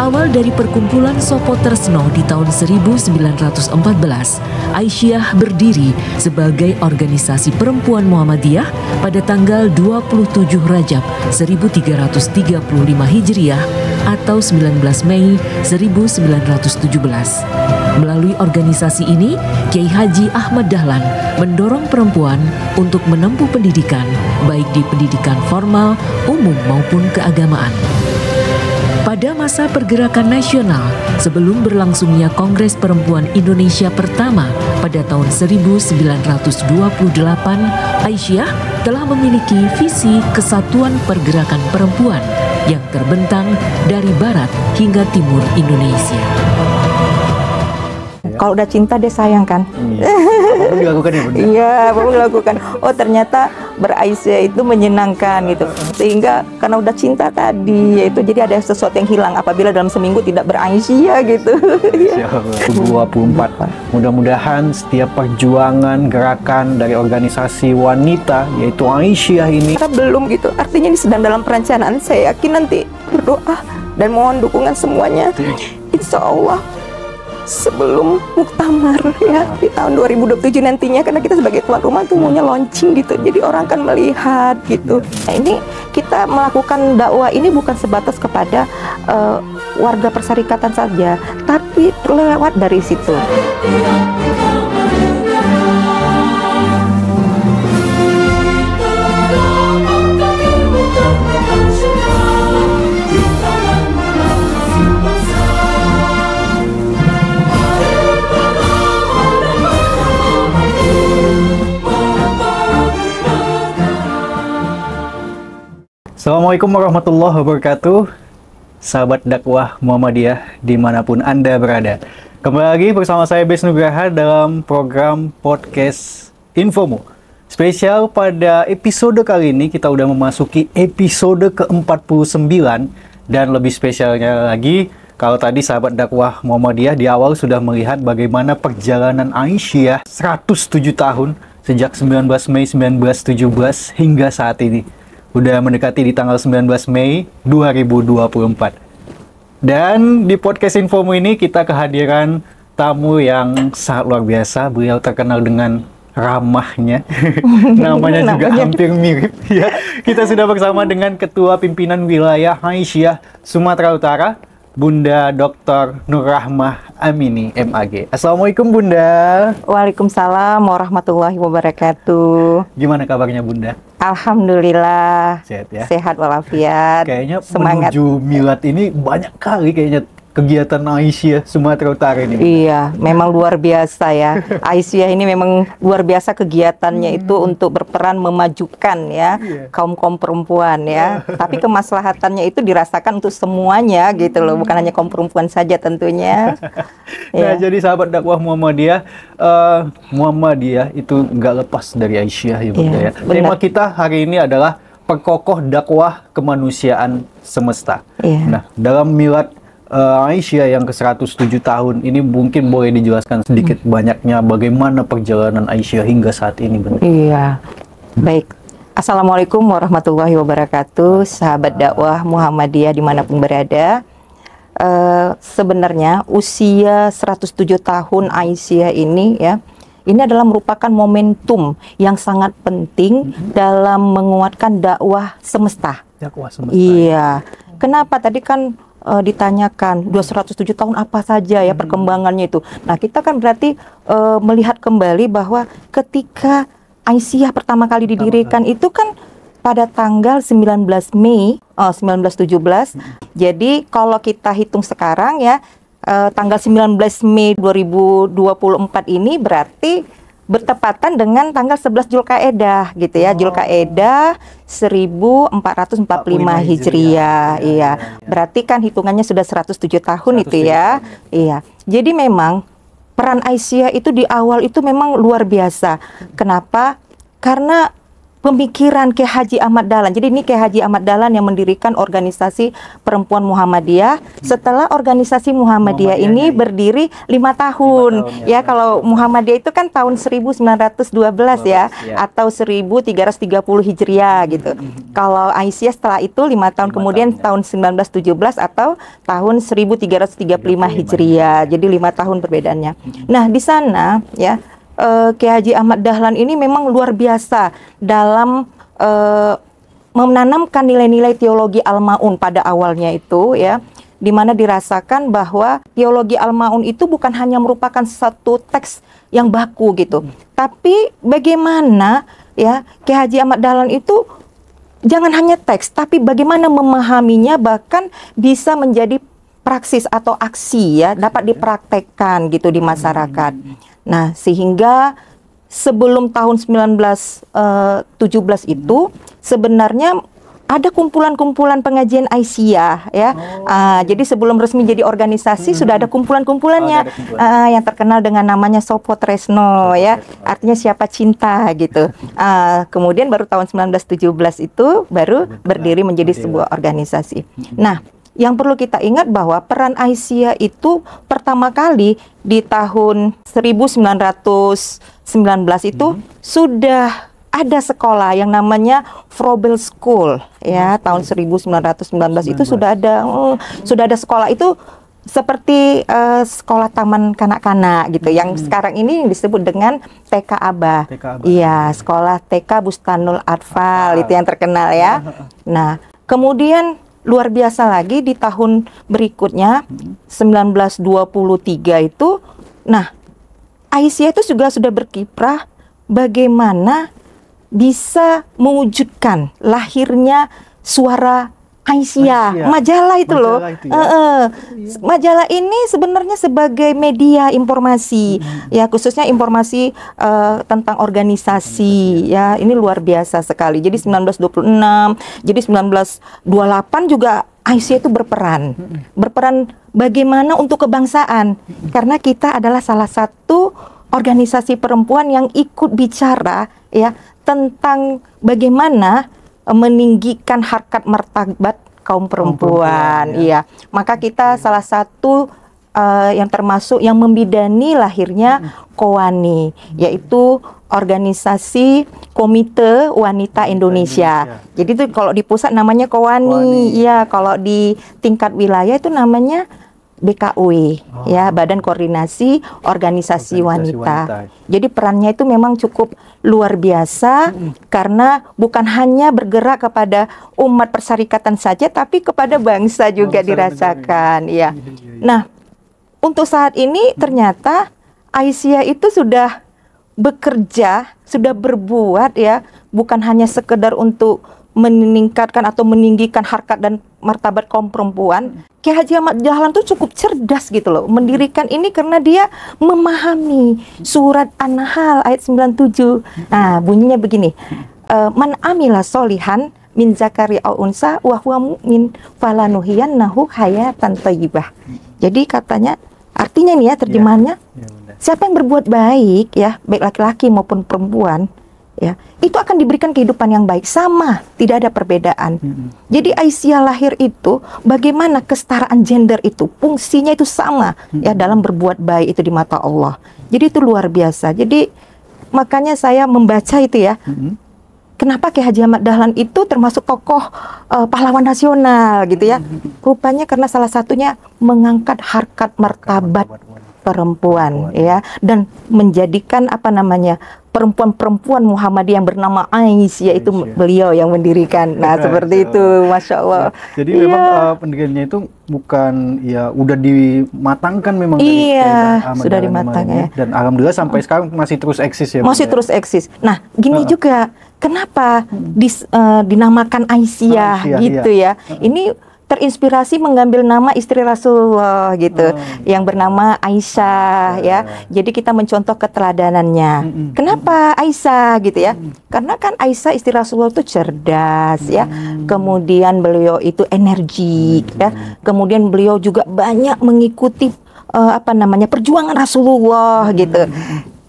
Berawal dari perkumpulan Sopo Tresno di tahun 1914, Aisyah berdiri sebagai organisasi perempuan Muhammadiyah pada tanggal 27 Rajab 1335 Hijriah atau 19 Mei 1917. Melalui organisasi ini, Kiai Haji Ahmad Dahlan mendorong perempuan untuk menempuh pendidikan, baik di pendidikan formal, umum maupun keagamaan. Pada masa pergerakan nasional, sebelum berlangsungnya Kongres Perempuan Indonesia pertama pada tahun 1928, Aisyah telah memiliki visi kesatuan pergerakan perempuan yang terbentang dari barat hingga timur Indonesia. Kalau udah cinta dia sayang kan? Baru dilakukan ya Bunda? Iya, baru dilakukan. Oh ternyata berAisyah itu menyenangkan gitu. Sehingga karena udah cinta tadi, yaitu jadi ada sesuatu yang hilang apabila dalam seminggu tidak berAisyah gitu. 24. Mudah-mudahan setiap perjuangan gerakan dari organisasi wanita yaitu Aisyah ini Kita belum gitu. Artinya ini sedang dalam perencanaan. Saya yakin nanti berdoa dan mohon dukungan semuanya. Insya Allah sebelum muktamar ya di tahun 2027 nantinya, karena kita sebagai tuan rumah tuh maunya launching gitu, jadi orang kan melihat gitu. Nah, ini kita melakukan dakwah ini bukan sebatas kepada warga perserikatan saja, tapi lewat dari situ. Assalamualaikum warahmatullahi wabarakatuh, sahabat dakwah Muhammadiyah dimanapun Anda berada. Kembali lagi bersama saya Bes Nugraha dalam program podcast Infomu. Spesial pada episode kali ini kita udah memasuki episode ke-49, dan lebih spesialnya lagi kalau tadi sahabat dakwah Muhammadiyah di awal sudah melihat bagaimana perjalanan Aisyah 107 tahun sejak 19 Mei 1917 hingga saat ini. Udah mendekati di tanggal 19 Mei 2024. Dan di podcast Infomu ini kita kehadiran tamu yang sangat luar biasa. Beliau terkenal dengan ramahnya. Namanya juga hampir mirip ya. Kita sudah bersama dengan Ketua Pimpinan Wilayah Aisyah Sumatera Utara, Bunda Dr. Nur Rahmah Amini MAG. Assalamualaikum Bunda. Waalaikumsalam warahmatullahi wabarakatuh. Gimana kabarnya Bunda? Alhamdulillah Sehat ya? Sehat walafiat. Kayaknya Semangat. menuju milad ini banyak kali kayaknya kegiatan Aisyah Sumatera Utara ini. Iya, memang luar biasa ya. Aisyah ini memang luar biasa kegiatannya itu untuk berperan memajukan ya kaum-kaum perempuan ya. Tapi kemaslahatannya itu dirasakan untuk semuanya gitu loh, bukan hanya kaum perempuan saja tentunya. Nah, jadi sahabat dakwah Muhammadiyah, Muhammadiyah itu nggak lepas dari Aisyah ya Bunda ya. Tema kita hari ini adalah perkokoh dakwah kemanusiaan semesta. Nah, dalam milad Aisyah yang ke-107 tahun ini mungkin boleh dijelaskan sedikit banyaknya bagaimana perjalanan Aisyah hingga saat ini Bunda? Iya, baik. Assalamualaikum warahmatullahi wabarakatuh, sahabat dakwah Muhammadiyah dimanapun berada. Sebenarnya usia 107 tahun Aisyah ini ya, ini adalah merupakan momentum yang sangat penting dalam menguatkan dakwah semesta. Dakwah semesta. Iya. Kenapa tadi kan ditanyakan 207 tahun apa saja ya perkembangannya itu. Nah, kita kan berarti melihat kembali bahwa ketika Aisyah pertama kali didirikan itu kan pada tanggal 19 Mei 1917. Jadi kalau kita hitung sekarang ya tanggal 19 Mei 2024 ini berarti bertepatan dengan tanggal 11 Zulkaidah gitu ya. Zulkaidah 1445 Hijriah. Iya. Berarti kan hitungannya sudah 107 tahun itu ya. Iya. Jadi memang peran Aisyah itu di awal itu memang luar biasa. Kenapa? Karena pemikiran Kiai Haji Ahmad Dahlan. Jadi ini Kiai Haji Ahmad Dahlan yang mendirikan organisasi perempuan Muhammadiyah. Setelah organisasi Muhammadiyah ini berdiri 5 tahun. Ya, kalau Muhammadiyah itu kan tahun 1912 ya, atau 1330 Hijriah gitu. Kalau Aisyah setelah itu 5 tahun kemudian tahun 1917 atau tahun 1335 Hijriah. Jadi 5 tahun perbedaannya. Nah, di sana ya Kiai Haji Ahmad Dahlan ini memang luar biasa dalam menanamkan nilai-nilai teologi Al-Ma'un pada awalnya itu ya, di mana dirasakan bahwa teologi Al-Ma'un itu bukan hanya merupakan satu teks yang baku gitu, tapi bagaimana ya Kiai Haji Ahmad Dahlan itu jangan hanya teks, tapi bagaimana memahaminya bahkan bisa menjadi praksis atau aksi ya, dapat dipraktekkan gitu di masyarakat. Nah, sehingga sebelum tahun 1917 itu sebenarnya ada kumpulan-kumpulan pengajian Aisyah ya. Jadi sebelum resmi jadi organisasi sudah ada kumpulan-kumpulannya yang terkenal dengan namanya Sopo Tresno ya. Artinya siapa cinta gitu. Kemudian baru tahun 1917 itu baru berdiri menjadi sebuah organisasi. Nah, yang perlu kita ingat bahwa peran Aisyah itu pertama kali di tahun 1919 itu sudah ada sekolah yang namanya Frobel School ya, tahun 1919 itu sudah ada sekolah itu seperti sekolah taman kanak-kanak gitu, yang sekarang ini disebut dengan TK Aba. Iya, sekolah TK Bustanul Atfal itu yang terkenal ya. Nah, kemudian luar biasa lagi di tahun berikutnya 1923 itu, nah Aisyah itu juga sudah berkiprah bagaimana bisa mewujudkan lahirnya Suara Aisyah, majalah itu loh. Majalah ini sebenarnya sebagai media informasi, ya khususnya informasi tentang organisasi, ya ini luar biasa sekali. Jadi 1926, jadi 1928 juga Aisyah itu berperan bagaimana untuk kebangsaan, karena kita adalah salah satu organisasi perempuan yang ikut bicara ya tentang bagaimana meninggikan harkat martabat kaum perempuan, iya. Maka kita salah satu yang termasuk yang membidani lahirnya KOWANI, yaitu organisasi Komite Wanita Indonesia. Jadi itu kalau di pusat namanya KOWANI, iya. Kalau di tingkat wilayah itu namanya BKW, ya, Badan Koordinasi Organisasi Wanita. Jadi perannya itu memang cukup luar biasa karena bukan hanya bergerak kepada umat persyarikatan saja, tapi kepada bangsa juga dirasakan, ya. Nah, untuk saat ini ternyata Aisyah itu sudah bekerja, sudah berbuat ya, bukan hanya sekedar untuk meningkatkan atau meninggikan harkat dan martabat kaum perempuan. Kiai Haji Ahmad Dahlan tuh cukup cerdas gitu loh mendirikan ini karena dia memahami surat An-Nahl ayat 97. Nah, bunyinya begini. Man amila solihan min zakari au unsa wa huwa mu'min falanuhiyannahu hayatan thayyibah. Jadi katanya artinya nih ya terjemahannya, siapa yang berbuat baik ya, baik laki-laki maupun perempuan, ya, itu akan diberikan kehidupan yang baik, sama, tidak ada perbedaan. Jadi Aisyah lahir itu bagaimana kesetaraan gender itu fungsinya itu sama ya dalam berbuat baik itu di mata Allah. Jadi itu luar biasa. Jadi makanya saya membaca itu ya. Kenapa Kiai Haji Ahmad Dahlan itu termasuk tokoh pahlawan nasional gitu ya. Rupanya karena salah satunya mengangkat harkat martabat perempuan ya, dan menjadikan apa namanya perempuan-perempuan Muhammadiyah yang bernama Aisyah itu beliau yang mendirikan. Nah, seperti itu, Masya Allah. Jadi memang pendiriannya itu bukan ya udah dimatangkan memang dari sudah dimatangkan ya. Dan alhamdulillah sampai sekarang masih terus eksis ya. Masih terus eksis. Nah, gini juga kenapa dinamakan Aisyah gitu ya. Ini terinspirasi mengambil nama istri Rasulullah gitu, yang bernama Aisyah ya. Jadi kita mencontoh keteladanannya. Kenapa Aisyah gitu ya? Karena kan Aisyah istri Rasulullah itu cerdas ya. Kemudian beliau itu energik ya. Kemudian beliau juga banyak mengikuti perjuangan Rasulullah gitu.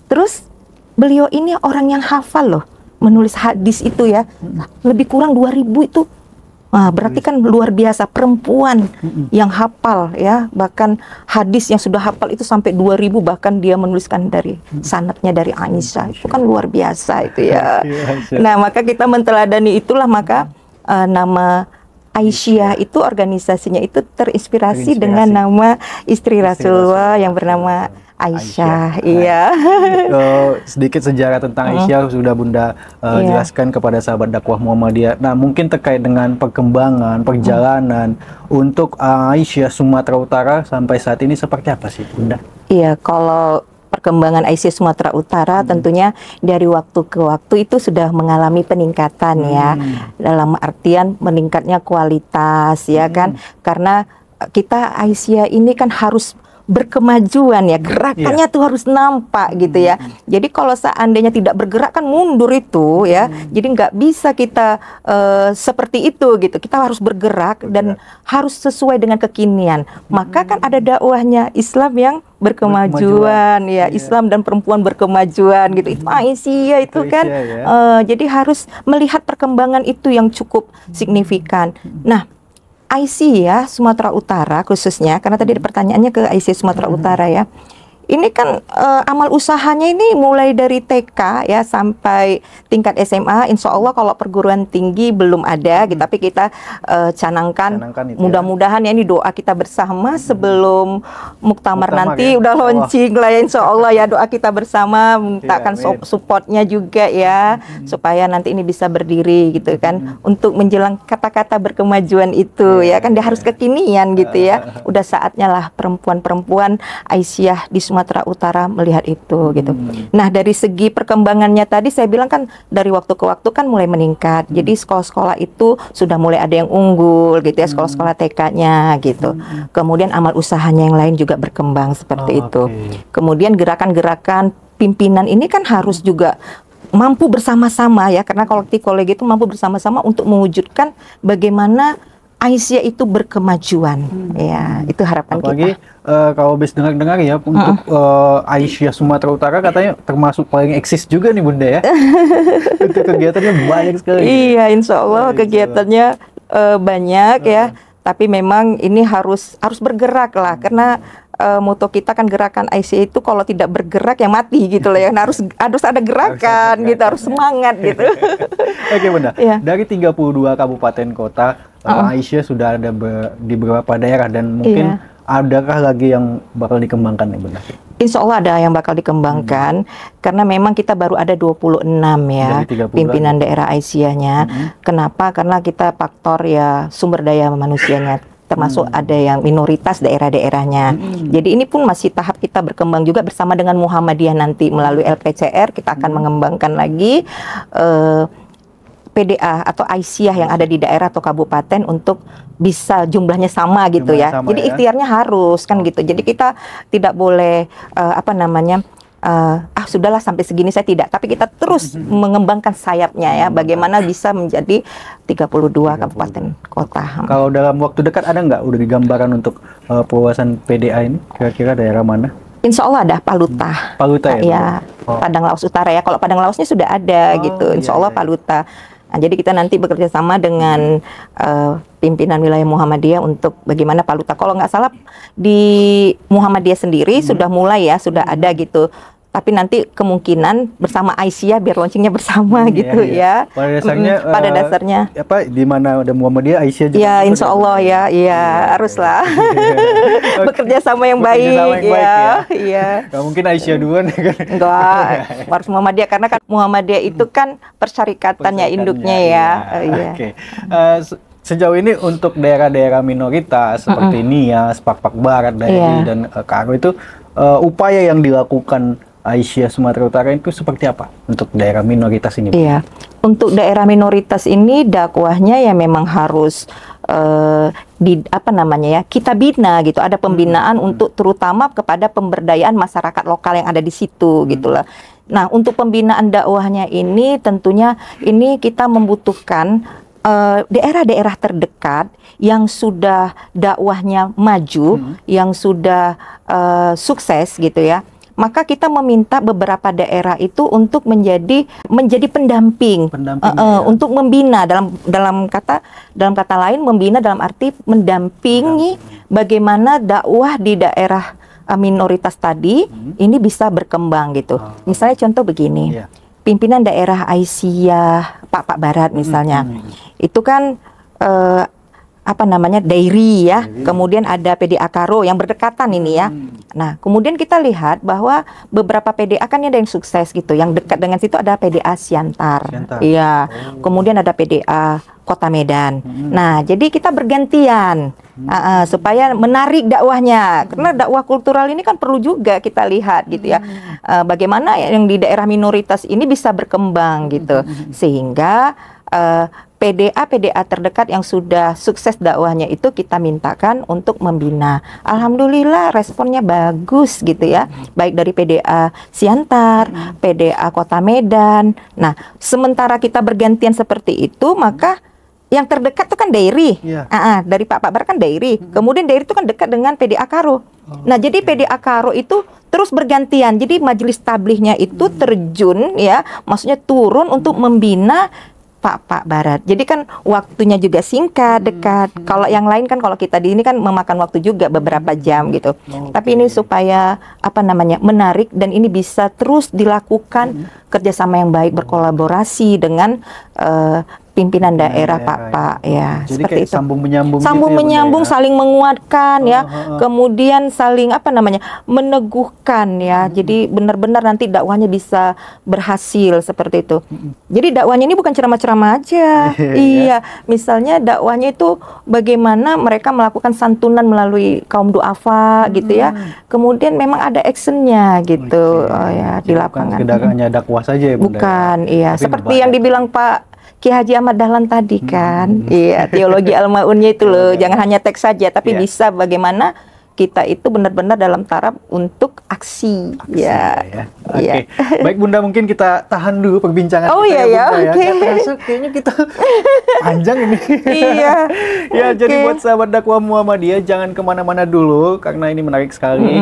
Terus beliau ini orang yang hafal loh menulis hadis itu ya. Lebih kurang 2000 itu. Nah, berarti kan luar biasa perempuan yang hafal ya, bahkan hadis yang sudah hafal itu sampai 2000, bahkan dia menuliskan dari sanadnya dari Aisyah. Itu kan luar biasa itu ya. Nah, maka kita menteladani itulah, maka nama Aisyah itu organisasinya itu terinspirasi dengan nama istri Rasulullah yang bernama Aisyah. Iya. Sedikit sejarah tentang Aisyah sudah Bunda jelaskan kepada sahabat dakwah Muhammadiyah. Nah, mungkin terkait dengan perkembangan, perjalanan untuk Aisyah Sumatera Utara sampai saat ini seperti apa sih, Bunda? Iya, kalau perkembangan Aisyah Sumatera Utara tentunya dari waktu ke waktu itu sudah mengalami peningkatan ya. Dalam artian meningkatnya kualitas ya kan. Karena kita Aisyah ini kan harus berkemajuan ya, gerakannya tuh harus nampak gitu ya. Jadi kalau seandainya tidak bergerak kan mundur itu ya. Jadi nggak bisa kita seperti itu gitu. Kita harus bergerak dan harus sesuai dengan kekinian. Maka kan ada dakwahnya Islam yang berkemajuan ya, Islam dan perempuan berkemajuan gitu. Itu Aisyah itu kan. Jadi harus melihat perkembangan itu yang cukup signifikan. Nah, Aisyah Sumatera Utara khususnya, karena tadi ada pertanyaannya ke Aisyah Sumatera Utara ya. Ini kan amal usahanya ini mulai dari TK ya sampai tingkat SMA. Insya Allah kalau perguruan tinggi belum ada, gitu, tapi kita canangkan mudah-mudahan ya, ini doa kita bersama sebelum muktamar nanti ya, udah launching lah ya, Insya Allah ya, doa kita bersama, mintakan supportnya juga ya, supaya nanti ini bisa berdiri gitu kan, untuk menjelang kata-kata berkemajuan itu ya kan, dia harus kekinian gitu ya. Udah saatnya lah perempuan-perempuan Aisyah di Sumatera Utara melihat itu gitu. Nah, dari segi perkembangannya tadi saya bilang kan dari waktu ke waktu kan mulai meningkat. Jadi sekolah-sekolah itu sudah mulai ada yang unggul gitu ya, sekolah-sekolah TK-nya gitu. Kemudian amal usahanya yang lain juga berkembang seperti itu. Kemudian gerakan-gerakan pimpinan ini kan harus juga mampu bersama-sama ya, karena kolektif-kolektif itu mampu bersama-sama untuk mewujudkan bagaimana Aisyah itu berkemajuan, ya itu harapan apalagi, kita. Kalau habis dengar-dengar ya untuk Aisyah Sumatera Utara katanya termasuk paling eksis juga nih Bunda ya. Itu kegiatannya banyak sekali. Iya, Insya Allah kegiatannya banyak ya. Tapi memang ini harus bergerak lah, karena moto kita kan gerakan Aisyah itu kalau tidak bergerak ya mati gitu lah ya. Nah, harus ada gerakan gitu, harus semangat gitu. Oke Bunda, dari 32 kabupaten kota Aisyah sudah ada di beberapa daerah, dan mungkin adakah lagi yang bakal dikembangkan nih Bunda? Insya Allah ada yang bakal dikembangkan, karena memang kita baru ada 26 ya pimpinan daerah Aisyahnya. Kenapa? Karena kita faktor ya sumber daya manusianya, termasuk ada yang minoritas daerah-daerahnya. Jadi ini pun masih tahap kita berkembang juga bersama dengan Muhammadiyah nanti melalui LPCR kita akan mengembangkan lagi PDA atau Aisyah yang ada di daerah atau kabupaten untuk bisa jumlahnya sama gitu ya. Jadi ikhtiarnya harus kan gitu. Jadi kita tidak boleh sudahlah sampai segini saya tidak, tapi kita terus mengembangkan sayapnya ya, bagaimana bisa menjadi 32 kabupaten kota. Kalau dalam waktu dekat ada nggak udah digambaran untuk perluasan PDA ini, kira-kira daerah mana? Insya Allah ada Paluta. Paluta ya? Ya, Padang Laos Utara ya. Kalau Padang Laosnya sudah ada gitu. Insya Allah Paluta. Nah, jadi kita nanti bekerja sama dengan pimpinan wilayah Muhammadiyah untuk bagaimana Paluta. Kalau nggak salah di Muhammadiyah sendiri sudah mulai ya, sudah ada gitu. Tapi nanti kemungkinan bersama Aisyah biar launchingnya bersama gitu ya. Pada dasarnya apa di mana ada Muhammadiyah, Aisyah juga. Ya, Insya Allah ya, haruslah bekerja sama yang baik ya. Iya. Gak mungkin Aisyah duluan kan? Enggak, harus Muhammadiyah, karena kan Muhammadiyah itu kan persyarikatannya induknya ya. Oke. Sejauh ini untuk daerah-daerah minoritas seperti Nias, Pak Barat, Dairi dan Karo itu upaya yang dilakukan Aisyah Sumatera Utara itu seperti apa untuk daerah minoritas ini? Iya, untuk daerah minoritas ini dakwahnya ya memang harus kita bina gitu. Ada pembinaan untuk terutama kepada pemberdayaan masyarakat lokal yang ada di situ gitulah. Nah, untuk pembinaan dakwahnya ini tentunya ini kita membutuhkan daerah-daerah terdekat yang sudah dakwahnya maju, yang sudah sukses gitu ya. maka kita meminta beberapa daerah itu untuk menjadi pendamping, untuk membina dalam kata lain, membina dalam arti mendampingi bagaimana dakwah di daerah minoritas tadi ini bisa berkembang gitu. Misalnya contoh begini, pimpinan daerah Aisyah Pak Barat misalnya, itu kan Dairi ya, kemudian ada PDA Karo yang berdekatan ini ya. Nah, kemudian kita lihat bahwa beberapa PDA kan ada yang sukses gitu, yang dekat dengan situ ada PDA Siantar, iya. Kemudian ada PDA Kota Medan. Nah, jadi kita bergantian supaya menarik dakwahnya, karena dakwah kultural ini kan perlu juga kita lihat gitu ya. Bagaimana yang di daerah minoritas ini bisa berkembang gitu, sehingga PDA terdekat yang sudah sukses dakwahnya itu kita mintakan untuk membina. Alhamdulillah responnya bagus gitu ya, baik dari PDA Siantar, PDA Kota Medan. Nah, sementara kita bergantian seperti itu, maka yang terdekat itu kan Dairi, dari Pak Barat kan Dairi, kemudian Dairi itu kan dekat dengan PDA Karo. Nah, jadi PDA Karo itu terus bergantian, jadi majelis tablighnya itu terjun ya, maksudnya turun untuk membina Pak Barat. Jadi kan waktunya juga singkat, dekat. Kalau yang lain kan, kalau kita di ini kan memakan waktu juga beberapa jam gitu. Tapi ini supaya menarik, dan ini bisa terus dilakukan kerjasama yang baik, berkolaborasi dengan pimpinan daerah Pak ya. Jadi seperti kayak itu. Sambung menyambung gitu ya, saling menguatkan ya. Kemudian saling meneguhkan ya. Jadi benar-benar nanti dakwahnya bisa berhasil seperti itu. Jadi dakwahnya ini bukan ceramah-ceramah aja. Iya, misalnya dakwahnya itu bagaimana mereka melakukan santunan melalui kaum duafa gitu ya. Kemudian memang ada actionnya gitu. Di lapangan. Bukan hanya dakwah saja ya, Bunda? Bukan, iya. Seperti yang dibilang Pak Ki Haji Ahmad Dahlan tadi kan, iya, teologi al-maunnya itu loh, jangan hanya teks saja, tapi bisa bagaimana kita itu benar-benar dalam taraf untuk aksi ya. Oke. Baik Bunda, mungkin kita tahan dulu perbincangan kita ya Bunda ya. Terasa kayaknya kita panjang ini. Ya, jadi buat sahabat dakwah Muhammadiyah jangan kemana-mana dulu, karena ini menarik sekali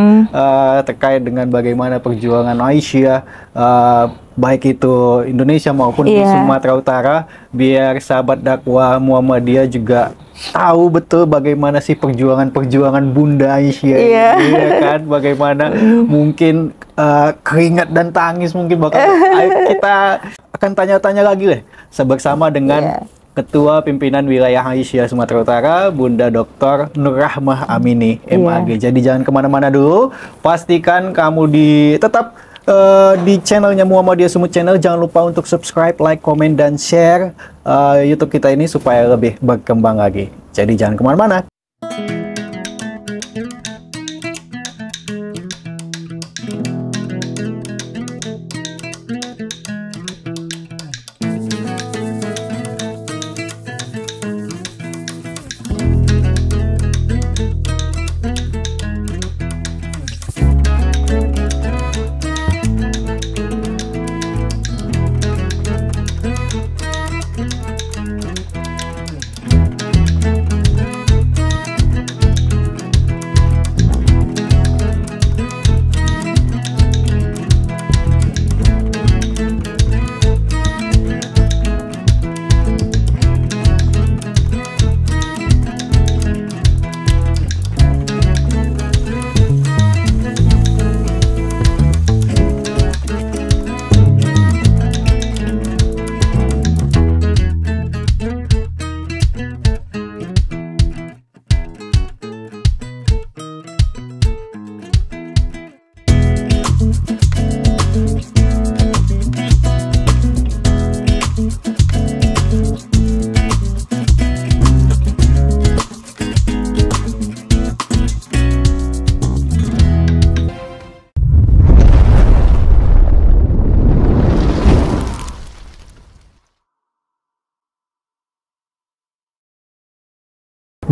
terkait dengan bagaimana perjuangan Aisyah, baik itu Indonesia maupun di Sumatera Utara, biar sahabat dakwah Muhammadiyah juga tahu betul bagaimana sih perjuangan Bunda Aisyah ini, ya kan? Bagaimana mungkin keringat dan tangis mungkin bakal kita akan tanya-tanya lagi lah bersama dengan Ketua Pimpinan Wilayah Aisyah Sumatera Utara, Bunda Dr. Nur Rahmah Amini, MAG. Jadi jangan kemana-mana dulu, pastikan kamu tetap di channelnya Muhammadiyah Sumut Channel. Jangan lupa untuk subscribe, like, komen, dan share YouTube kita ini supaya lebih berkembang lagi. Jadi jangan kemana-mana.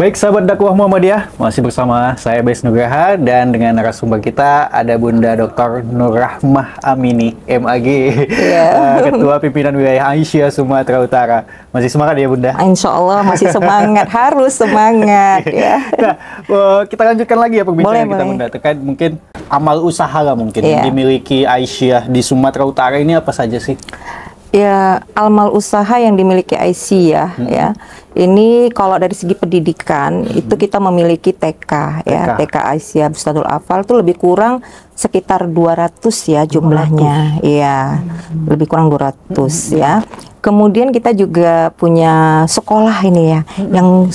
Baik sahabat dakwah Muhammadiyah, masih bersama saya Bes Nugraha dan dengan narasumber kita ada Bunda Dr. Nur Rahmah Amini, MAG, Ketua Pimpinan Wilayah Aisyah Sumatera Utara. Masih semangat ya Bunda? Insya Allah masih semangat, harus semangat ya. Nah, kita lanjutkan lagi ya perbincangan kita Bunda terkait mungkin amal usaha lah mungkin yang dimiliki Aisyah di Sumatera Utara ini apa saja sih? Ya, amal usaha yang dimiliki Aisyah ya. Ini kalau dari segi pendidikan itu kita memiliki TK ya, TK Aisyah Bustatul Afal itu lebih kurang sekitar 200 ya jumlahnya. Iya. Lebih kurang 200 ya. Kemudian kita juga punya sekolah ini ya yang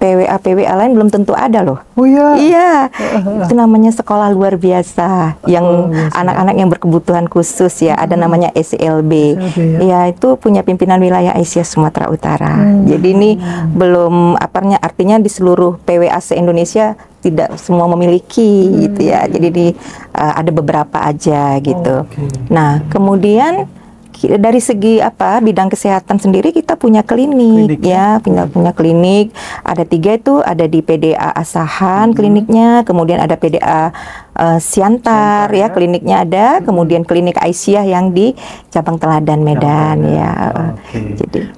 PWA lain belum tentu ada loh. Oh iya. Iya. Itu namanya sekolah luar biasa yang anak-anak yang berkebutuhan khusus ya. Ada namanya SLB. Iya, itu punya pimpinan wilayah Aisyah Sumatera Utara. Jadi ini belum artinya di seluruh PWA se-Indonesia tidak semua memiliki gitu ya. Jadi ada beberapa aja gitu. Nah, kemudian dari segi bidang kesehatan sendiri kita punya klinik ya, punya klinik. Ada 3 itu, ada di PDA Asahan kliniknya, kemudian ada PDA Siantar ya kliniknya ada, kemudian klinik Aisyah yang di cabang Teladan Medan ya. Jadi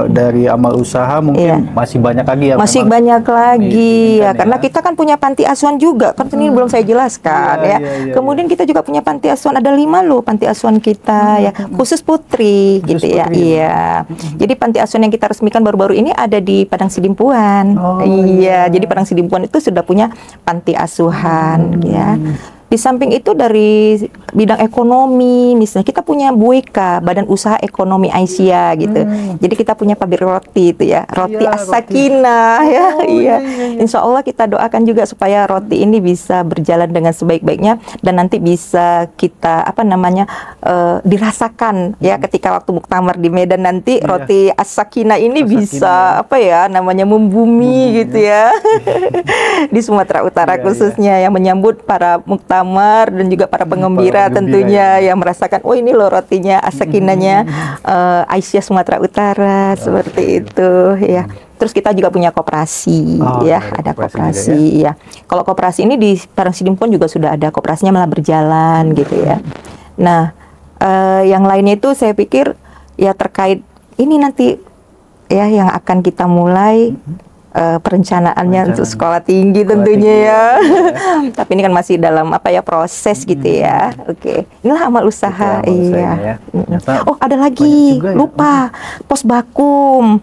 dari amal usaha mungkin masih banyak lagi ya. Masih banyak lagi ya, karena kita kan punya panti asuhan juga kan, ini belum saya jelaskan ya. Kemudian kita juga punya panti asuhan, ada 5 loh panti asuhan kita ya, khusus putri gitu ya. Iya. Jadi panti asuhan yang kita resmikan baru-baru ini ada di Padang Sidimpuan. Iya, jadi Padang Sidimpuan itu sudah punya panti asuhan ya. Di samping itu dari bidang ekonomi, misalnya kita punya BUEKA, Badan Usaha Ekonomi Aisyah gitu. Jadi kita punya pabrik roti itu ya, roti As-Sakinah ya. Iya. Insya Allah kita doakan juga supaya roti ini bisa berjalan dengan sebaik-baiknya dan nanti bisa kita dirasakan ya ketika waktu muktamar di Medan nanti roti As-Sakinah ini bisa membumi gitu ya. Di Sumatera Utara khususnya yang menyambut para muktamar dan juga para penggembira tentunya yang merasakan, oh ini loh rotinya As-Sakinahnya Aisyah Sumatera Utara seperti itu ya. Terus kita juga punya koperasi ada koperasi ya. Kalau koperasi ini di Padang Sidimpuan juga sudah ada koperasinya, malah berjalan gitu ya. Nah, yang lainnya itu saya pikir ya terkait ini nanti ya yang akan kita mulai perencanaannya untuk sekolah tinggi tentunya ya. Tapi ini kan masih dalam proses gitu ya. Oke. Inilah amal usaha. Iya. Oh, ada lagi. Lupa. Posbakum.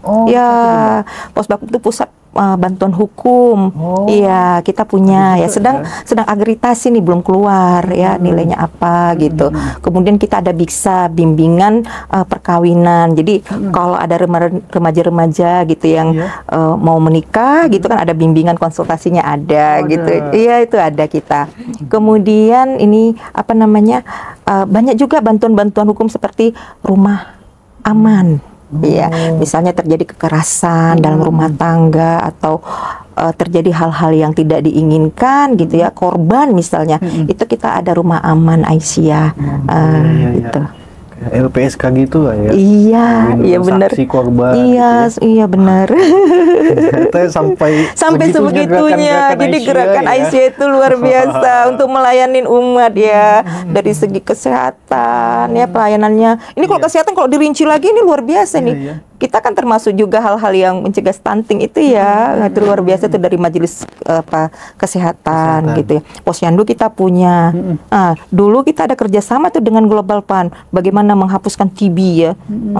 Posbakum itu pusat bantuan hukum. Iya, kita punya ya, sedang agritasi nih, belum keluar ya nilainya apa gitu. Kemudian kita ada biksa, bimbingan perkawinan. Jadi kalau ada remaja-remaja gitu yang mau menikah gitu kan, ada bimbingan konsultasinya ada gitu. Iya, itu ada kita. Kemudian ini banyak juga bantuan-bantuan hukum seperti rumah aman. Iya, misalnya terjadi kekerasan dalam rumah tangga atau terjadi hal-hal yang tidak diinginkan gitu ya, korban misalnya, itu kita ada rumah aman Aisyah gitu. LPSK gitu lah ya. Iya benar. Saksi korban. Iya benar. sampai sebegitunya. Jadi gerakan Aisyah itu luar biasa untuk melayani umat ya. Dari segi kesehatan ya, pelayanannya. Ini kalau kesehatan kalau dirinci lagi ini luar biasa nih. Kita kan termasuk juga hal-hal yang mencegah stunting itu ya. Itu luar biasa itu dari majelis kesehatan gitu ya. Posyandu kita punya. Dulu kita ada kerjasama tuh dengan Global Fund. Bagaimana menghapuskan TB ya,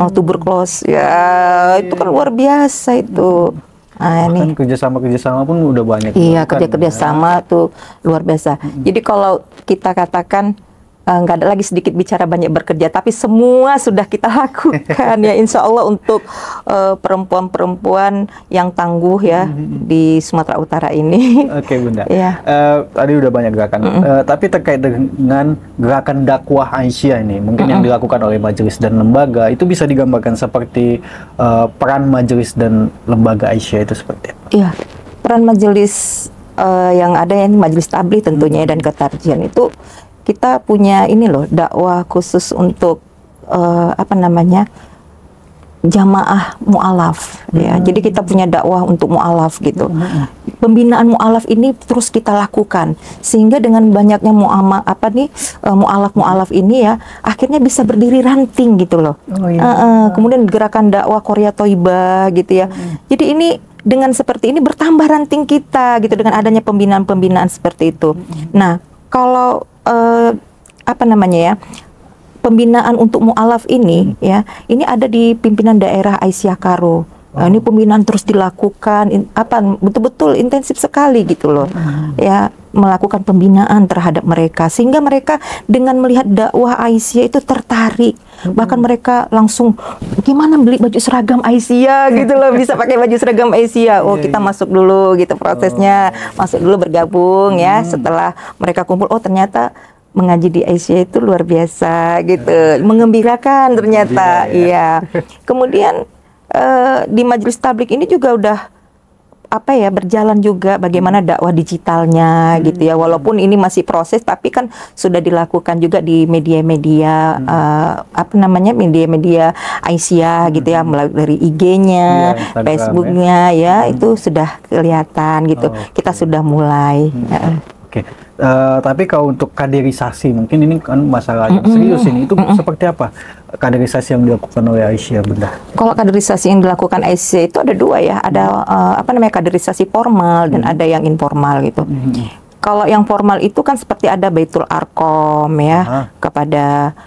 tuberkulosis ya, itu kan luar biasa itu. Bahkan kerjasama pun udah banyak. Iya, kerjasama tuh luar biasa. Jadi kalau kita katakan nggak ada lagi sedikit bicara banyak bekerja, tapi semua sudah kita lakukan ya, insya Allah untuk perempuan-perempuan yang tangguh ya di Sumatera Utara ini. Oke Bunda, tadi udah banyak gerakan, tapi terkait dengan gerakan dakwah Aisyah ini, mungkin yang dilakukan oleh majelis dan lembaga, itu bisa digambarkan seperti peran majelis dan lembaga Aisyah itu seperti apa? Iya, peran majelis yang ada ya, majelis tabligh tentunya dan ketarjian itu kita punya ini loh, dakwah khusus untuk jamaah mu'alaf ya. Jadi kita punya dakwah untuk mu'alaf gitu. Pembinaan mu'alaf ini terus kita lakukan sehingga dengan banyaknya mu'alaf ini ya akhirnya bisa berdiri ranting gitu loh. Kemudian gerakan dakwah Korea Thoibah gitu ya. Jadi ini dengan seperti ini bertambah ranting kita gitu dengan adanya pembinaan-pembinaan seperti itu. Nah, kalau pembinaan untuk mu'alaf ini ya, ini ada di pimpinan daerah Aisyah Karo. Nah, ini pembinaan terus dilakukan, betul-betul intensif sekali gitu loh, ya melakukan pembinaan terhadap mereka sehingga mereka dengan melihat dakwah Aisyah itu tertarik, bahkan mereka langsung gimana beli baju seragam Aisyah gitu loh, bisa pakai baju seragam Aisyah. Oh kita masuk dulu gitu prosesnya, masuk dulu bergabung ya. Setelah mereka kumpul, oh ternyata mengaji di Aisyah itu luar biasa gitu, mengembirakan ternyata. Iya. Kemudian di Majelis Tablik ini juga udah berjalan juga bagaimana dakwah digitalnya gitu ya. Walaupun ini masih proses, tapi kan sudah dilakukan juga di media-media media-media Aisyah gitu ya, melalui dari IG-nya, Facebook-nya ya, itu sudah kelihatan gitu. Kita sudah mulai. Tapi kalau untuk kaderisasi, mungkin ini kan masalah yang serius ini, itu seperti apa kaderisasi yang dilakukan oleh Aisyah, Bunda? Kalau kaderisasi yang dilakukan Aisyah itu ada dua ya, ada kaderisasi formal dan ada yang informal gitu. Kalau yang formal itu kan seperti ada Baitul Arqam ya, kepada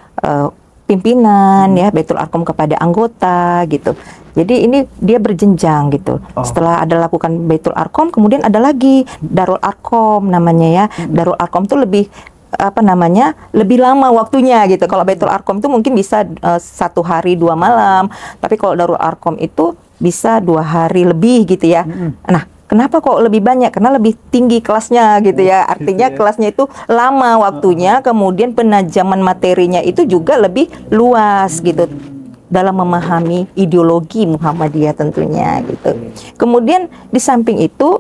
pimpinan ya, Baitul Arqam kepada anggota gitu. Jadi ini dia berjenjang gitu. Setelah ada lakukan Baitul Arqam, kemudian ada lagi Darul Arqam namanya ya. Darul Arqam itu lebih lebih lama waktunya gitu. Kalau Baitul Arqam itu mungkin bisa 1 hari 2 malam, tapi kalau Darul Arqam itu bisa 2 hari lebih gitu ya. Nah, kenapa kok lebih banyak? Karena lebih tinggi kelasnya gitu ya. Artinya kelasnya itu lama waktunya, kemudian penajaman materinya itu juga lebih luas gitu dalam memahami ideologi Muhammadiyah tentunya gitu. Kemudian di samping itu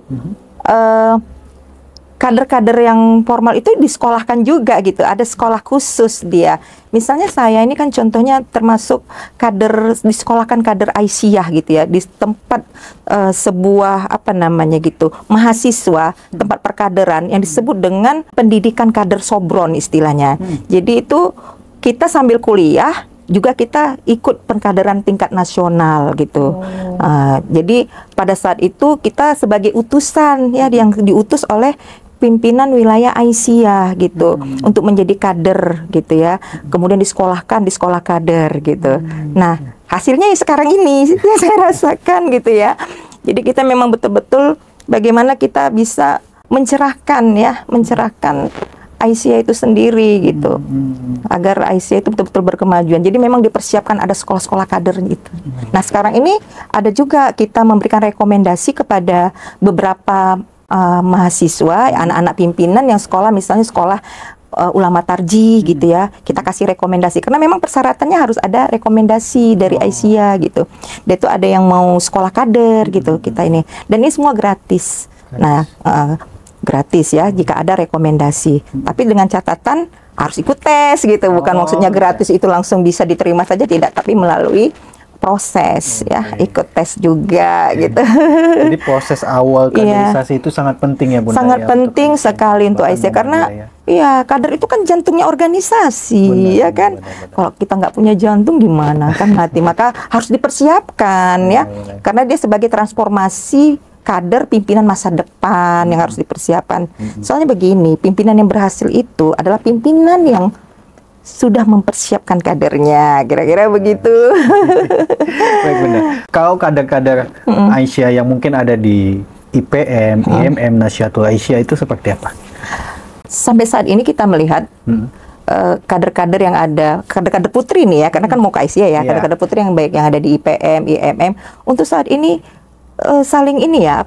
kader-kader yang formal itu disekolahkan juga gitu. Ada sekolah khusus dia. Misalnya saya ini kan contohnya termasuk disekolahkan kader Aisyah gitu ya, di tempat sebuah mahasiswa, tempat perkaderan yang disebut dengan pendidikan kader Sobron istilahnya. Jadi itu kita sambil kuliah juga kita ikut perkaderan tingkat nasional gitu. Jadi pada saat itu kita sebagai utusan ya, yang diutus oleh pimpinan wilayah Aisyah gitu untuk menjadi kader gitu ya. Kemudian disekolahkan di sekolah kader gitu. Nah, hasilnya sekarang ini yang saya rasakan gitu ya. Jadi kita memang betul-betul bagaimana kita bisa mencerahkan Aisyah itu sendiri gitu, agar Aisyah itu betul-betul berkemajuan. Jadi memang dipersiapkan ada sekolah-sekolah kader gitu. Nah sekarang ini ada juga kita memberikan rekomendasi kepada beberapa mahasiswa, anak-anak pimpinan yang sekolah, misalnya sekolah ulama tarjih gitu ya, kita kasih rekomendasi karena memang persyaratannya harus ada rekomendasi dari Aisyah gitu. Dan itu ada yang mau sekolah kader gitu kita ini, dan ini semua gratis. Nah gratis ya jika ada rekomendasi, tapi dengan catatan harus ikut tes gitu, bukan maksudnya gratis itu langsung bisa diterima saja, tidak, tapi melalui proses ya, ikut tes juga gitu. Jadi proses awal kaderisasi itu sangat penting ya Bunda. Sangat penting sekali untuk Aisyah karena iya, kader itu kan jantungnya organisasi ya kan. Kalau kita nggak punya jantung gimana kan mati, maka harus dipersiapkan ya, karena dia sebagai transformasi kader pimpinan masa depan yang harus dipersiapkan. Soalnya begini, pimpinan yang berhasil itu adalah pimpinan yang sudah mempersiapkan kadernya, kira-kira begitu. Baik, benar. Kalau kader-kader Aisyah yang mungkin ada di IPM, IMM, Nasyidul Aisyah itu seperti apa? Sampai saat ini kita melihat kader-kader yang ada, kader-kader putri nih ya, karena kan mau ke Aisyah ya, kader-kader putri yang baik yang ada di IPM, IMM, untuk saat ini saling ini ya,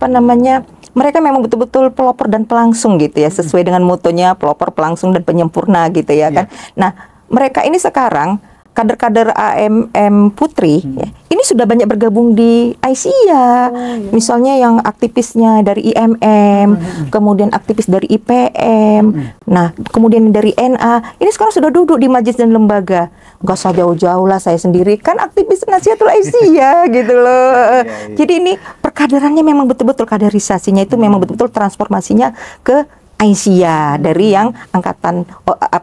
mereka memang betul-betul pelopor dan pelangsung gitu ya, sesuai dengan motonya pelopor, pelangsung dan penyempurna gitu ya kan. Nah, mereka ini sekarang kader-kader AMM Putri ya, ini sudah banyak bergabung di Aisyah. Misalnya yang aktivisnya dari IMM, kemudian aktivis dari IPM, nah kemudian dari NA, ini sekarang sudah duduk di majelis dan lembaga. Nggak usah jauh-jauh lah, saya sendiri kan aktivis Nahdlatul Aisyah gitu loh. Jadi ini perkaderannya memang betul-betul kaderisasinya itu memang betul-betul transformasinya ke Aisyah dari yang angkatan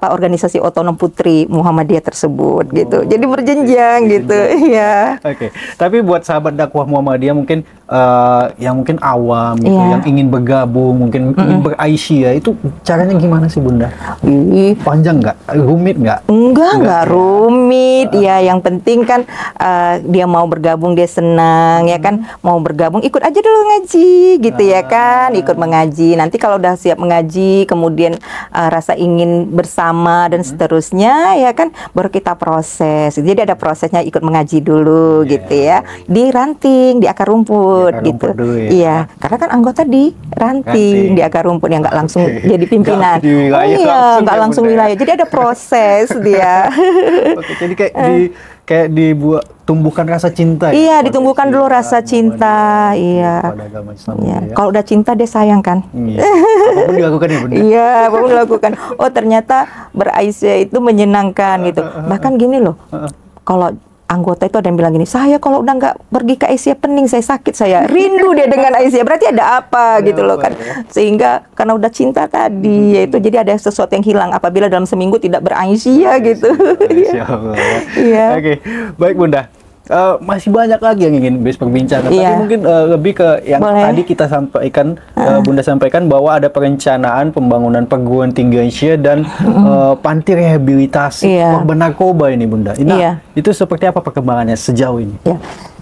organisasi otonom Putri Muhammadiyah tersebut gitu. Jadi berjenjang gitu ya. Oke. Tapi buat sahabat dakwah Muhammadiyah mungkin yang mungkin awam gitu, yang ingin bergabung, mungkin ingin beraisyah, itu caranya gimana sih Bunda? Panjang nggak? Rumit nggak? Enggak rumit ya. Yang penting kan dia mau bergabung, dia senang ya kan, mau bergabung ikut aja dulu ngaji gitu ya kan, ikut mengaji. Nanti kalau udah siap mengaji, kemudian rasa ingin bersama dan seterusnya ya kan, baru kita proses. Jadi ada prosesnya, ikut mengaji dulu gitu ya, di ranting, di akar rumput gitu. Iya, karena kan anggota di ranting, di akar rumput yang nggak langsung jadi pimpinan. Nggak langsung wilayah. Jadi ada proses dia. Oke, jadi kayak dibuat tumbuhkan rasa cinta. Iya, ditumbuhkan dulu rasa cinta. Iya. Kalau udah cinta dia sayang kan. Apapun dilakukan ya Bunda. Iya, apapun dilakukan. Oh ternyata beraisyah itu menyenangkan gitu. Bahkan gini loh, kalau anggota itu ada yang bilang gini, saya kalau udah nggak pergi ke Aisyah pening, saya sakit, saya rindu dia dengan Aisyah. Berarti ada apa gitu loh kan. Sehingga karena udah cinta tadi, yaitu jadi ada sesuatu yang hilang apabila dalam seminggu tidak beraisyah gitu. Iya. Oke, baik Bunda. Masih banyak lagi yang ingin berbincang, tapi mungkin lebih ke yang tadi kita sampaikan, Bunda sampaikan bahwa ada perencanaan pembangunan perguruan tinggi Aisyah dan panti rehabilitasi korban narkoba ini Bunda. Nah, itu seperti apa perkembangannya sejauh ini?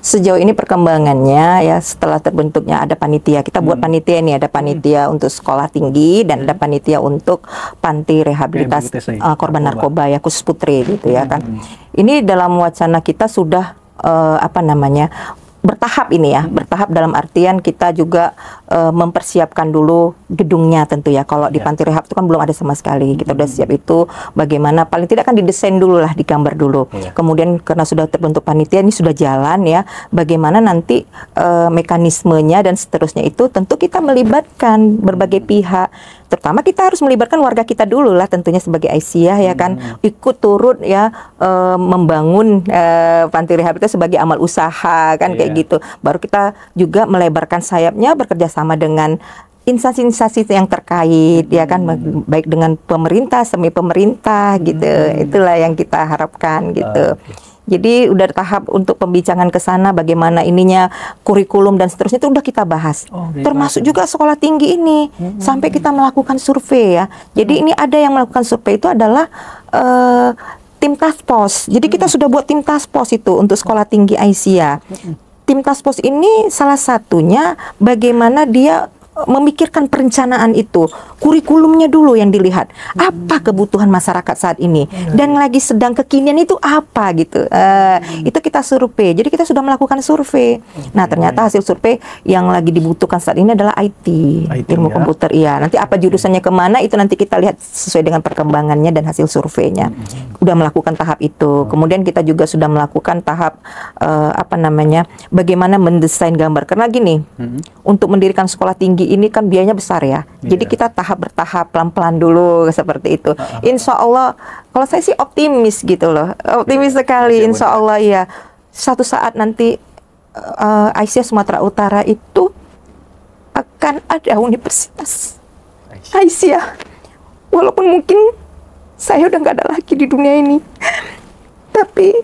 Sejauh ini perkembangannya ya, setelah terbentuknya ada panitia, kita buat panitia ini, ada panitia untuk sekolah tinggi dan ada panitia untuk panti rehabilitasi korban narkoba ya, khusus Putri gitu ya kan. Ini dalam wacana kita sudah bertahap ini ya, bertahap dalam artian kita juga mempersiapkan dulu gedungnya tentu ya. Kalau di panti rehab itu kan belum ada sama sekali, kita udah siap itu. Bagaimana paling tidak kan didesain dulu lah, digambar dulu. Kemudian karena sudah terbentuk panitia, ini sudah jalan ya. Bagaimana nanti mekanismenya dan seterusnya itu tentu kita melibatkan berbagai pihak. Terutama kita harus melibatkan warga kita dulu lah tentunya sebagai Aisyah ya kan, ikut turut ya membangun panti rehab itu sebagai amal usaha kan kayak gitu. Baru kita juga melebarkan sayapnya, bekerja sama dengan instansi-instansi yang terkait ya kan, baik dengan pemerintah, semi pemerintah gitu. Itulah yang kita harapkan gitu. Jadi udah tahap untuk pembincangan ke sana, bagaimana ininya, kurikulum dan seterusnya itu udah kita bahas. Termasuk juga sekolah tinggi ini, sampai kita melakukan survei ya. Jadi ini ada yang melakukan survei itu adalah tim task force. Jadi kita sudah buat tim task force itu untuk sekolah tinggi Aisyah. Tim task force ini salah satunya bagaimana dia memikirkan perencanaan itu, kurikulumnya dulu yang dilihat, apa kebutuhan masyarakat saat ini dan lagi sedang kekinian itu apa gitu. Itu kita survei. Jadi kita sudah melakukan survei. Nah ternyata hasil survei yang lagi dibutuhkan saat ini adalah IT ilmu komputer. Iya, nanti apa jurusannya kemana itu nanti kita lihat sesuai dengan perkembangannya dan hasil surveinya. Udah melakukan tahap itu. Kemudian kita juga sudah melakukan tahap bagaimana mendesain gambar. Karena gini, untuk mendirikan sekolah tinggi ini kan biayanya besar ya. Jadi kita bertahap pelan-pelan dulu seperti itu. Insya Allah, kalau saya sih optimis gitu loh, optimis sekali. Insya Allah ya, suatu saat nanti Aisyah Sumatera Utara itu akan ada universitas Aisyah. Walaupun mungkin saya udah nggak ada lagi di dunia ini, tapi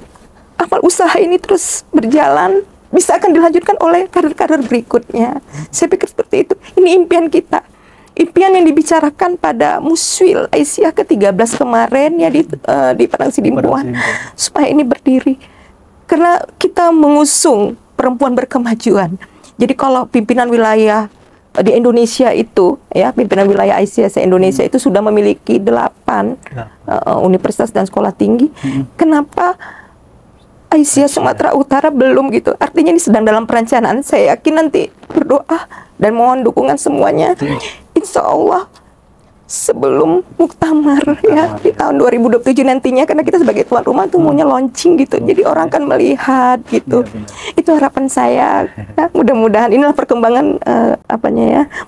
amal usaha ini terus berjalan, bisa akan dilanjutkan oleh kader-kader berikutnya. Saya pikir seperti itu. Ini impian kita. Impian yang dibicarakan pada Muswil Aisyah ke-13 kemarin ya di Padang Sidimpuan. Supaya ini berdiri. Karena kita mengusung perempuan berkemajuan. Jadi kalau pimpinan wilayah di Indonesia itu ya, pimpinan wilayah Aisyah se-Indonesia itu sudah memiliki 8 universitas dan sekolah tinggi. Kenapa Aisyah Sumatera Utara belum gitu? Artinya ini sedang dalam perencanaan. Saya yakin nanti berdoa dan mohon dukungan semuanya. Insya Allah sebelum muktamar ya di tahun 2027 nantinya, karena kita sebagai tuan rumah tuh maunya launching gitu, jadi orang kan melihat gitu. Itu harapan saya. Ya, mudah-mudahan inilah perkembangan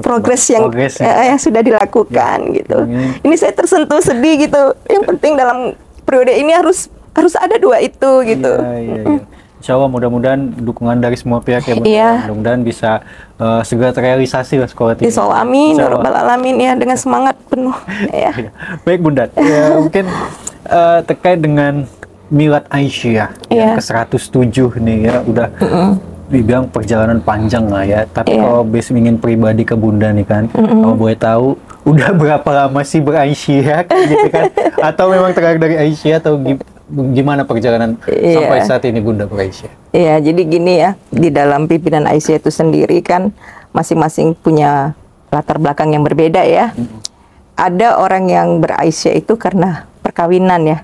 progres yang sudah dilakukan gitu. Ini saya tersentuh sedih gitu. Yang penting dalam periode ini harus ada dua itu gitu. Insya Allah mudah-mudahan dukungan dari semua pihak ya Bunda. Mudah-mudahan bisa segera terrealisasi lah sekolah ini. Insya Allah, amin, ya Rabbal Alamin ya, dengan semangat penuh. Ya. Baik Bunda, ya, mungkin terkait dengan Milad Aisyah yang ke-107 nih ya, udah dibilang perjalanan panjang lah ya. Tapi kalau ingin pribadi ke Bunda nih kan, kalau boleh tahu udah berapa lama sih beraisyah gitu kan? Atau memang terakhir dari Aisyah atau gimana perjalanan sampai saat ini Bunda beraisyah? Iya, jadi gini ya, di dalam pimpinan Aisyah itu sendiri kan masing-masing punya latar belakang yang berbeda ya. Ada orang yang beraisyah itu karena perkawinan ya.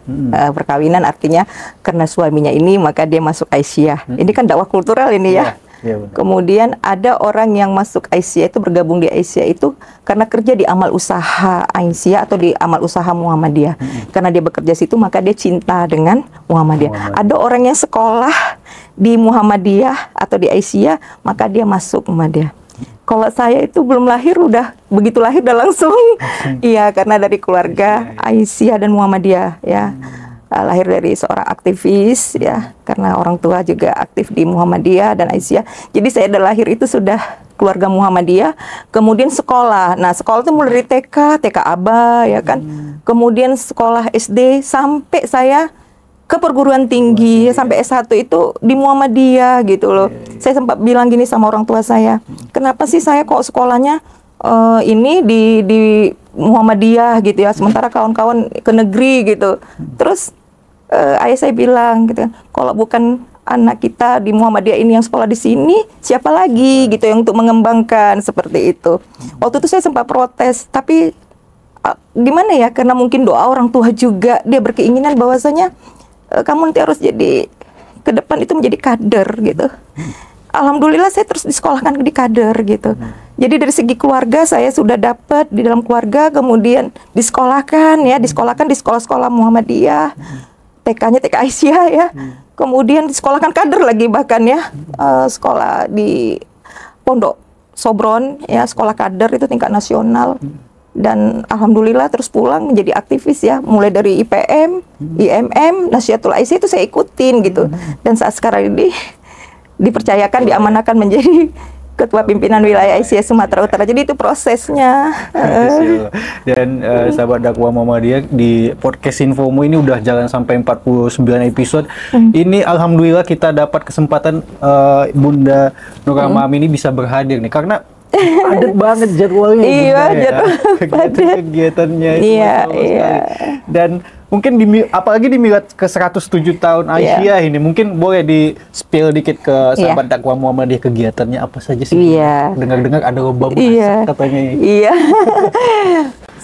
Perkawinan artinya karena suaminya ini maka dia masuk Aisyah. Ini kan dakwah kultural ini ya. Kemudian ada orang yang masuk Aisyah itu, bergabung di Aisyah itu karena kerja di amal usaha Aisyah atau di amal usaha Muhammadiyah. Karena dia bekerja situ maka dia cinta dengan Muhammadiyah. Ada orang yang sekolah di Muhammadiyah atau di Aisyah maka dia masuk Muhammadiyah. Kalau saya itu belum lahir, begitu lahir udah langsung. Iya, karena dari keluarga Aisyah dan Muhammadiyah ya. Lahir dari seorang aktivis ya, karena orang tua juga aktif di Muhammadiyah dan Aisyah. Jadi saya udah lahir itu sudah keluarga Muhammadiyah. Kemudian sekolah. Nah, sekolah itu mulai dari TK ABA ya kan. Kemudian sekolah SD sampai saya ke perguruan tinggi sampai S1 itu di Muhammadiyah gitu loh. Saya sempat bilang gini sama orang tua saya, kenapa sih saya kok sekolahnya ini di Muhammadiyah gitu ya, sementara kawan-kawan ke negeri gitu. Terus ayah saya bilang gitu, kalau bukan anak kita di Muhammadiyah ini yang sekolah di sini, siapa lagi gitu yang untuk mengembangkan seperti itu. Waktu itu saya sempat protes, tapi gimana ya, karena mungkin doa orang tua juga, dia berkeinginan bahwasanya kamu nanti harus jadi ke depan itu menjadi kader gitu. Alhamdulillah saya terus disekolahkan di kader gitu. Jadi dari segi keluarga saya sudah dapat di dalam keluarga, kemudian disekolahkan di sekolah-sekolah Muhammadiyah, TK-nya TK Aisyah ya. Kemudian disekolahkan kader lagi bahkan ya, sekolah di Pondok Sobron ya, sekolah kader itu tingkat nasional. Dan alhamdulillah terus pulang menjadi aktivis ya, mulai dari IPM, IMM, Nasihatul Aisyah itu saya ikutin gitu. Dan saat sekarang ini dipercayakan, diamanahkan menjadi Ketua Pimpinan Wilayah Aisyah Sumatera Utara. Jadi itu prosesnya. Dan sahabat dakwah Muhammadiyah, di podcast Infomu ini udah jalan sampai 49 episode. Ini alhamdulillah kita dapat kesempatan Bunda Nur Rahma ini bisa berhadir nih, karena padat banget jadwalnya. Iya, jadwal kegiatannya. Iya. Dan mungkin apalagi di Milad ke-107 tahun Aisyah ini, mungkin boleh di-spill dikit ke sahabat dakwah Muhammadiyah kegiatannya apa saja sih? Dengar-dengar ada lomba masak katanya. Iya.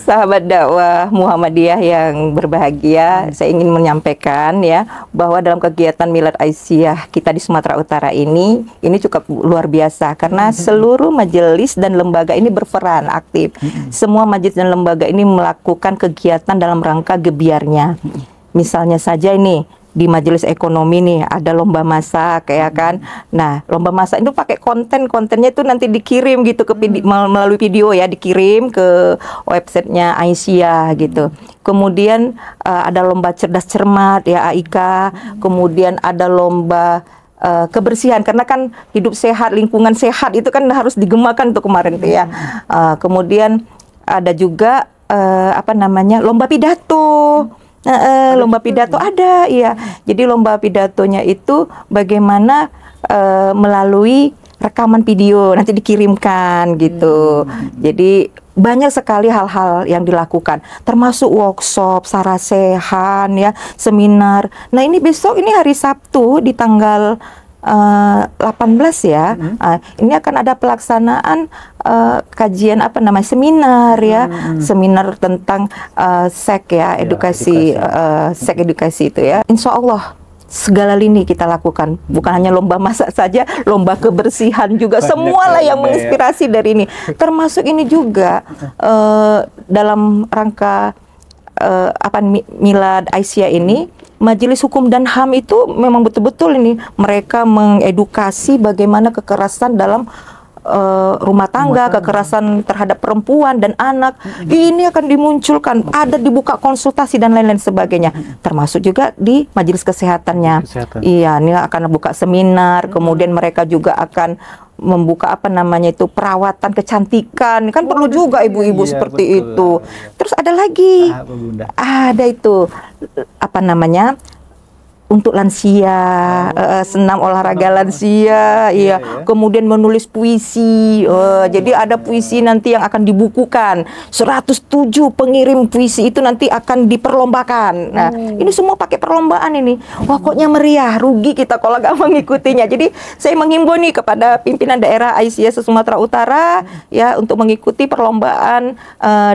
Sahabat dakwah Muhammadiyah yang berbahagia, saya ingin menyampaikan ya bahwa dalam kegiatan Milad Aisyah kita di Sumatera Utara ini cukup luar biasa karena seluruh majelis dan lembaga ini berperan aktif. Semua majelis dan lembaga ini melakukan kegiatan dalam rangka gebiarnya. Misalnya saja ini di majelis ekonomi nih ada lomba masak ya kan. Nah, lomba masak itu pakai kontennya itu nanti dikirim gitu ke melalui video ya, dikirim ke websitenya Aisyah gitu. Kemudian ada lomba cerdas cermat ya, AIK. Kemudian ada lomba kebersihan, karena kan hidup sehat, lingkungan sehat itu kan harus digemakan tuh kemarin tuh ya. Kemudian ada juga lomba pidato. Lomba pidato ada, iya. Jadi lomba pidatonya itu bagaimana melalui rekaman video nanti dikirimkan gitu. Jadi banyak sekali hal-hal yang dilakukan, termasuk workshop, sarasehan ya, seminar. Nah ini besok, ini hari Sabtu di tanggal 18 ya. Ini akan ada pelaksanaan kajian seminar ya, seminar tentang seks ya, edukasi seks edukasi itu ya. Insya Allah segala lini kita lakukan, bukan hanya lomba masak saja, lomba kebersihan juga, Banyak semualah yang ya. menginspirasi dari ini. Termasuk ini juga dalam rangka Milad Aisyah ini, Majelis Hukum dan HAM itu memang betul-betul ini mereka mengedukasi bagaimana kekerasan dalam rumah tangga, kekerasan terhadap perempuan dan anak. Ini akan dimunculkan, ada dibuka konsultasi dan lain-lain sebagainya. Termasuk juga di majelis kesehatannya. Iya, ini akan buka seminar, kemudian mereka juga akan membuka perawatan kecantikan. Kan perlu juga ibu-ibu seperti itu. Terus ada lagi. Ada itu untuk lansia, senam olahraga lansia, iya. Kemudian menulis puisi, jadi ada puisi nanti yang akan dibukukan, 107 pengirim puisi itu nanti akan diperlombakan. Nah, ini semua pakai perlombaan ini. Wah, koknya meriah, rugi kita kalau nggak mengikutinya. Jadi saya menghimbau nih kepada pimpinan daerah Aisyah Sumatera Utara ya untuk mengikuti perlombaan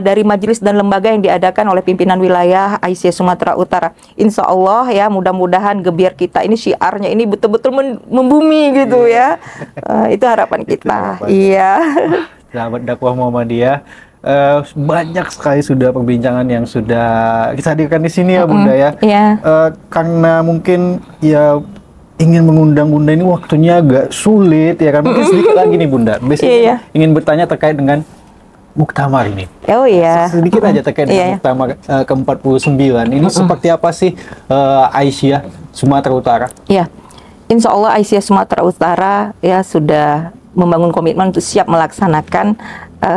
dari majelis dan lembaga yang diadakan oleh pimpinan wilayah Aisyah Sumatera Utara. Insya Allah ya, mudah-mudahan gebiar kita ini syiarnya ini betul-betul membumi gitu ya. Itu harapan kita. Iya. Sahabat dakwah Muhammadiyah, banyak sekali sudah perbincangan yang sudah kita hadirkan di sini ya Bunda ya. Karena mungkin ya ingin mengundang Bunda ini waktunya agak sulit ya kan. Mungkin sedikit lagi nih Bunda. Biasanya ingin bertanya terkait dengan Muktamar ini. Oh iya. Sedikit aja terkait dengan Muktamar ke-49. Ini seperti apa sih Aisyah Sumatera Utara? Iya. Insya Allah Aisyah Sumatera Utara ya sudah membangun komitmen untuk siap melaksanakan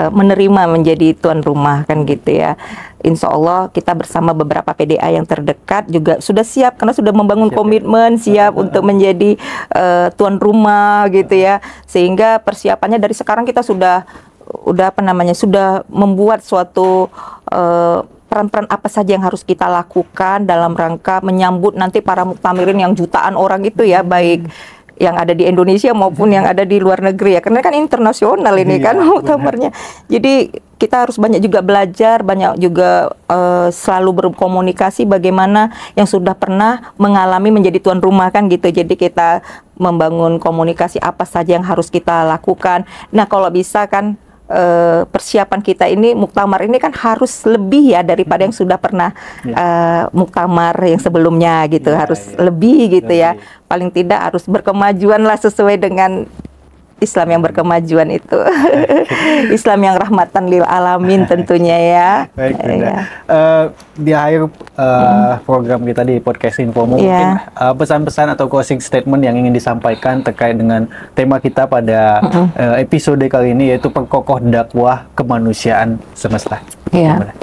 menerima menjadi tuan rumah kan gitu ya. Insya Allah kita bersama beberapa PDA yang terdekat juga sudah siap karena sudah membangun komitmen siap untuk menjadi tuan rumah gitu ya. Sehingga persiapannya dari sekarang kita sudah membuat suatu peran-peran apa saja yang harus kita lakukan dalam rangka menyambut nanti para muktamirin yang jutaan orang itu ya, baik yang ada di Indonesia maupun yang ada di luar negeri ya, karena kan internasional ini kan muktamarnya. Jadi kita harus banyak juga belajar, banyak juga selalu berkomunikasi bagaimana yang sudah pernah mengalami menjadi tuan rumah kan gitu. Jadi kita membangun komunikasi apa saja yang harus kita lakukan. Nah kalau bisa kan persiapan kita ini muktamar ini kan harus lebih ya daripada yang sudah pernah muktamar yang sebelumnya gitu, harus lebih gitu ya, paling tidak harus berkemajuan lah sesuai dengan Islam yang berkemajuan itu. Islam yang rahmatan lil alamin tentunya ya. Baik, Bunda. Di akhir program kita di podcast Info mungkin pesan-pesan atau closing statement yang ingin disampaikan terkait dengan tema kita pada episode kali ini, yaitu perkokoh dakwah kemanusiaan semesta. Iya.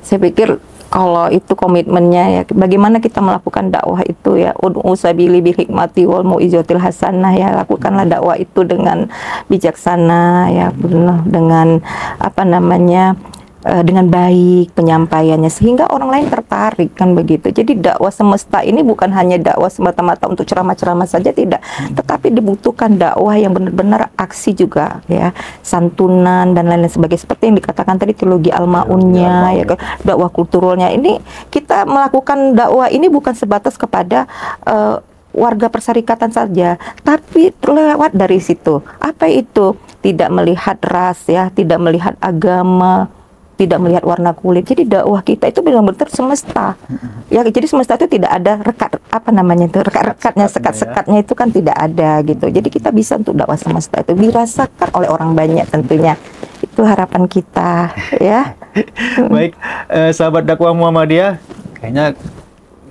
Saya pikir kalau itu komitmennya ya, bagaimana kita melakukan dakwah itu ya, ud'u sabili bil hikmati wal mau'izatil hasanah ya, lakukanlah dakwah itu dengan bijaksana ya, dengan dengan baik penyampaiannya sehingga orang lain tertarik kan begitu. Jadi dakwah semesta ini bukan hanya dakwah semata-mata untuk ceramah-ceramah saja, tidak, tetapi dibutuhkan dakwah yang benar-benar aksi juga ya, santunan dan lain-lain sebagainya, seperti yang dikatakan tadi teologi al-ma'unnya ya, dakwah kulturalnya. Ini kita melakukan dakwah ini bukan sebatas kepada warga perserikatan saja, tapi lewat dari situ. Apa itu? Tidak melihat ras ya, tidak melihat agama, tidak melihat warna kulit. Jadi dakwah kita itu benar-benar semesta. Ya, jadi semesta itu tidak ada rekat-rekatnya, sekat-sekatnya itu kan tidak ada gitu. Jadi kita bisa untuk dakwah semesta itu dirasakan oleh orang banyak tentunya. Itu harapan kita ya. Baik, sahabat dakwah Muhammadiyah, kayaknya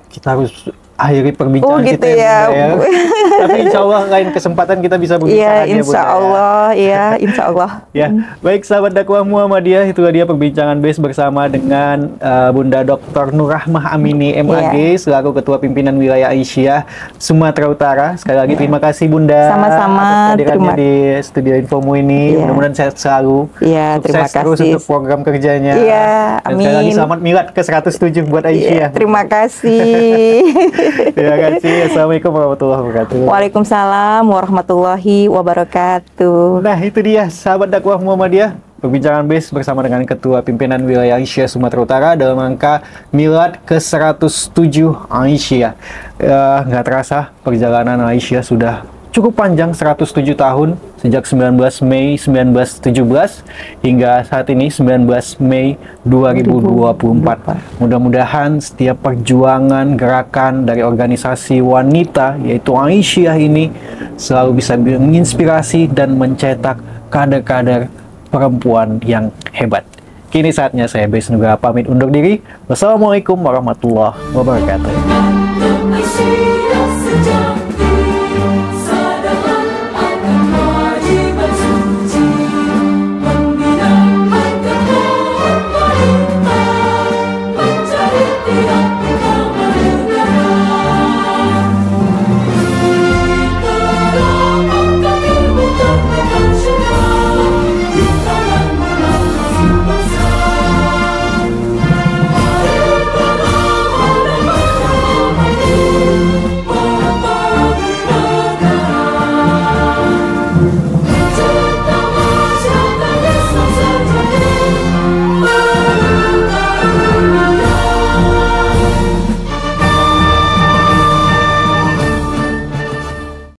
kita harus akhiri perbincangan gitu kita ya, ya. Bunda, ya. Tapi insya Allah lain kesempatan kita bisa berbincang lagi ya, insya Allah, ya, insya Allah. Ya, baik sahabat dakwah Muhammadiyah, itulah dia perbincangan BES bersama dengan Bunda Dr. Nur Rahmah Amini MAG selaku Ketua Pimpinan Wilayah Aisyah Sumatera Utara. Sekali lagi terima kasih Bunda sama-sama atas kehadirannya di studio Infomu ini. Mudah-mudahan sehat selalu. Sukses terus untuk program kerjanya. Dan sekali lagi selamat milad ke-107 buat Aisyah. Terima kasih. Terima kasih. Assalamualaikum warahmatullahi wabarakatuh. Waalaikumsalam warahmatullahi wabarakatuh. Nah, itu dia sahabat dakwah Muhammadiyah, perbincangan BES bersama dengan Ketua Pimpinan Wilayah Aisyah Sumatera Utara dalam rangka Milad ke-107 Aisyah. Nggak terasa perjalanan Aisyah sudah cukup panjang, 107 tahun, sejak 19 Mei 1917 hingga saat ini 19 Mei 2024. Mudah-mudahan setiap perjuangan gerakan dari organisasi wanita yaitu Aisyah ini selalu bisa menginspirasi dan mencetak kader-kader perempuan yang hebat. Kini saatnya saya BES Nugraha pamit undur diri. Wassalamualaikum warahmatullahi wabarakatuh.